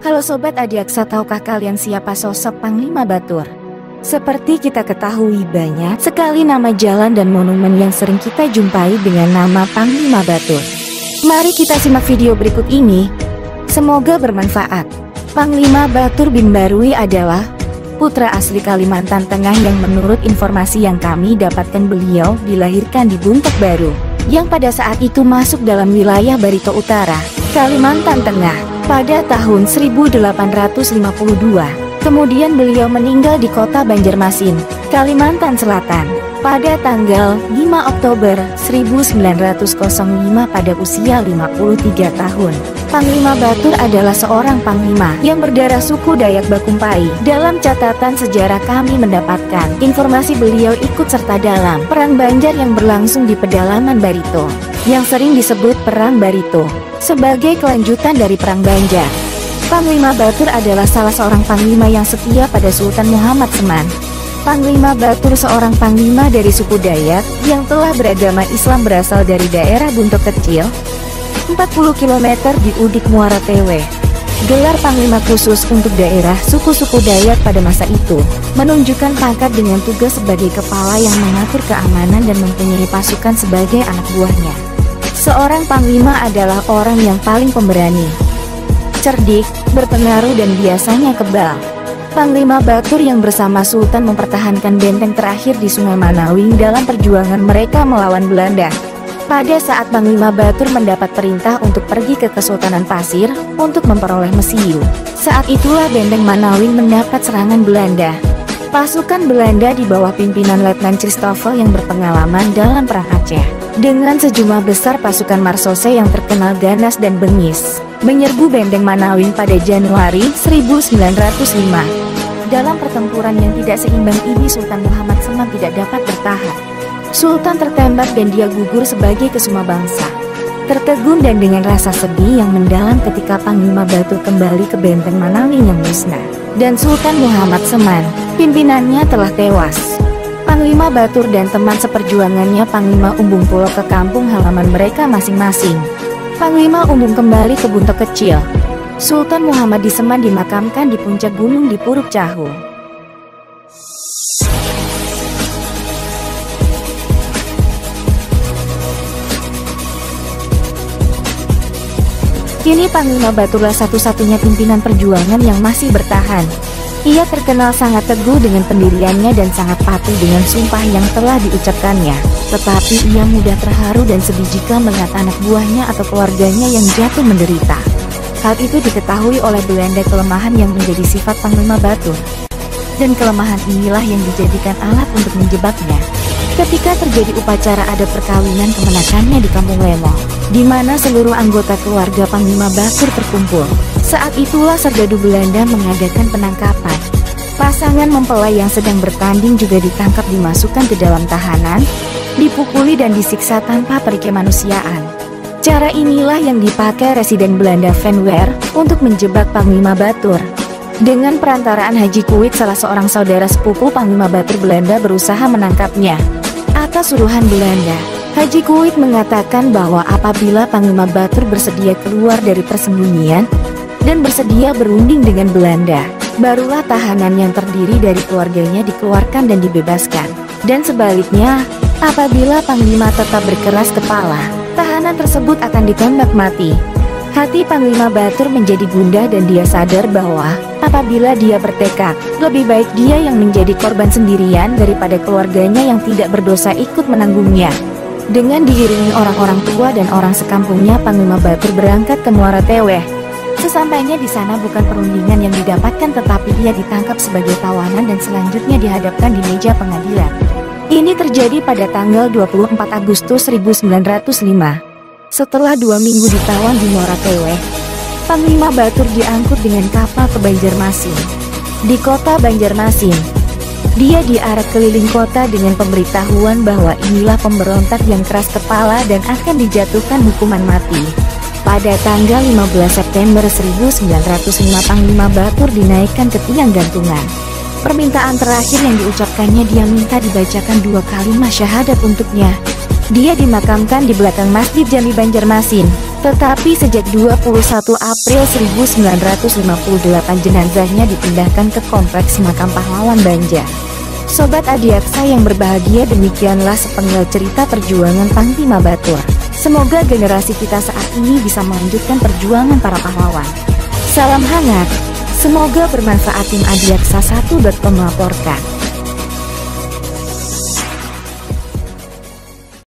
Halo Sobat Adiaksa, tahukah kalian siapa sosok Panglima Batur? Seperti kita ketahui, banyak sekali nama jalan dan monumen yang sering kita jumpai dengan nama Panglima Batur. Mari kita simak video berikut ini. Semoga bermanfaat. Panglima Batur bin Barui adalah putra asli Kalimantan Tengah yang menurut informasi yang kami dapatkan beliau dilahirkan di Buntek Baru, yang pada saat itu masuk dalam wilayah Barito Utara, Kalimantan Tengah, pada tahun 1852. Kemudian beliau meninggal di kota Banjarmasin, Kalimantan Selatan, pada tanggal 5 Oktober 1905 pada usia 53 tahun. Panglima Batur adalah seorang panglima yang berdarah suku Dayak Bakumpai. Dalam catatan sejarah kami mendapatkan informasi beliau ikut serta dalam Perang Banjar yang berlangsung di pedalaman Barito, yang sering disebut Perang Barito, sebagai kelanjutan dari Perang Banjar. Panglima Batur adalah salah seorang panglima yang setia pada Sultan Muhammad Seman. Panglima Batur seorang panglima dari suku Dayak yang telah beragama Islam, berasal dari daerah Buntok Kecil, 40 km di Udik Muara Tewe. Gelar panglima khusus untuk daerah suku-suku Dayak pada masa itu menunjukkan pangkat dengan tugas sebagai kepala yang mengatur keamanan dan mempunyai pasukan sebagai anak buahnya. Seorang panglima adalah orang yang paling pemberani, cerdik, berpengaruh dan biasanya kebal. Panglima Batur yang bersama Sultan mempertahankan benteng terakhir di Sungai Manawing dalam perjuangan mereka melawan Belanda. Pada saat Panglima Batur mendapat perintah untuk pergi ke Kesultanan Pasir untuk memperoleh Mesiu, saat itulah benteng Manawing mendapat serangan Belanda. Pasukan Belanda di bawah pimpinan Letnan Christoffel yang berpengalaman dalam Perang Aceh, dengan sejumlah besar pasukan Marsose yang terkenal ganas dan bengis, menyerbu benteng Manawing pada Januari 1905. Dalam pertempuran yang tidak seimbang ini, Sultan Muhammad Seman tidak dapat bertahan. Sultan tertembak dan dia gugur sebagai kesuma bangsa. Tertegun dan dengan rasa sedih yang mendalam ketika Panglima Batur kembali ke benteng Manawing yang musnah, dan Sultan Muhammad Seman, pimpinannya, telah tewas. Panglima Batur dan teman seperjuangannya Panglima Umbung pulang ke kampung halaman mereka masing-masing. Panglima Umbung kembali ke Buntok Kecil. Sultan Muhammad di Seman dimakamkan di puncak gunung di Puruk Cahu. Kini Panglima Baturlah satu-satunya pimpinan perjuangan yang masih bertahan. Ia terkenal sangat teguh dengan pendiriannya dan sangat patuh dengan sumpah yang telah diucapkannya. Tetapi ia mudah terharu dan sedih jika melihat anak buahnya atau keluarganya yang jatuh menderita. Hal itu diketahui oleh Belanda, kelemahan yang menjadi sifat Panglima Batur. Dan kelemahan inilah yang dijadikan alat untuk menjebaknya. Ketika terjadi upacara adat perkawinan kemenakannya di Kampung Lemo, di mana seluruh anggota keluarga Panglima Batur terkumpul. Saat itulah serdadu Belanda mengadakan penangkapan. Pasangan mempelai yang sedang bertanding juga ditangkap, dimasukkan ke dalam tahanan, dipukuli dan disiksa tanpa perikemanusiaan. Cara inilah yang dipakai Residen Belanda Van Weer untuk menjebak Panglima Batur. Dengan perantaraan Haji Kuit, salah seorang saudara sepupu Panglima Batur, Belanda berusaha menangkapnya. Atas suruhan Belanda, Haji Kuit mengatakan bahwa apabila Panglima Batur bersedia keluar dari persembunyian dan bersedia berunding dengan Belanda, barulah tahanan yang terdiri dari keluarganya dikeluarkan dan dibebaskan. Dan sebaliknya, apabila Panglima tetap berkeras kepala, tahanan tersebut akan ditembak mati. Hati Panglima Batur menjadi gundah dan dia sadar bahwa apabila dia bertekad, lebih baik dia yang menjadi korban sendirian daripada keluarganya yang tidak berdosa ikut menanggungnya. Dengan diiringi orang-orang tua dan orang sekampungnya, Panglima Batur berangkat ke Muara Tewe. Sesampainya di sana, bukan perundingan yang didapatkan, tetapi ia ditangkap sebagai tawanan dan selanjutnya dihadapkan di meja pengadilan. Ini terjadi pada tanggal 24 Agustus 1905. Setelah 2 minggu ditawan di Muara Tewe, Panglima Batur diangkut dengan kapal ke Banjarmasin. Di kota Banjarmasin, dia diarak keliling kota dengan pemberitahuan bahwa inilah pemberontak yang keras kepala dan akan dijatuhkan hukuman mati. Pada tanggal 15 September 1905, Panglima Batur dinaikkan ke tiang gantungan. Permintaan terakhir yang diucapkannya, dia minta dibacakan 2 kalimat syahadat untuknya. Dia dimakamkan di belakang Masjid Jami Banjarmasin. Tetapi sejak 21 April 1958 jenazahnya dipindahkan ke kompleks makam pahlawan Banjar. Sobat Adiaksa yang berbahagia, demikianlah sepenggal cerita perjuangan Panglima Batur. Semoga generasi kita saat ini bisa melanjutkan perjuangan para pahlawan. Salam hangat, semoga bermanfaat. Tim Adiaksa1.com melaporkan.